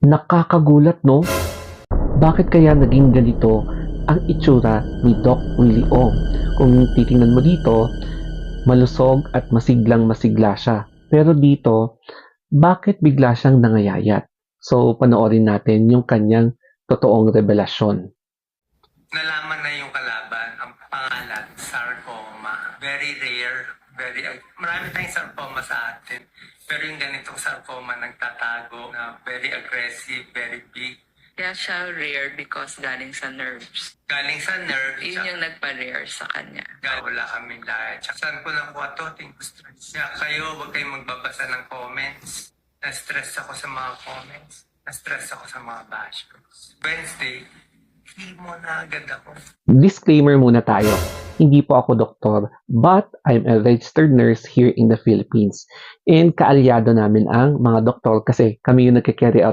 Nakakagulat 'no? Bakit kaya naging ganito ang itsura ni Doc Willie Ong? Kung titingnan mo dito, malusog at masiglang-masigla siya. Pero dito, bakit bigla siyang nangayayat? So, panoorin natin yung kanyang totoong revelasyon. Nalaman na yung kalaban, ang pangalan, sarcoma. Very rare, marami tayong sarcoma sa atin. Pero yung ganitong sarcoma nagtatago na very aggressive, very big. Kaya siya rare because galing sa nerves. Galing sa nerve. Yun yung nagpa-rare sa kanya. Wala kaming diet. Saan ko nakuha to? Think stress. Kaya kayo, huwag kayong magbabasa ng comments. Na-stress ako sa mga comments. Na-stress ako sa mga bashers. Wednesday, chemo na agad ako. Disclaimer muna tayo. Hindi po ako doktor, but I'm a registered nurse here in the Philippines. And kaalyado namin ang mga doktor kasi kami yung nagka-carry out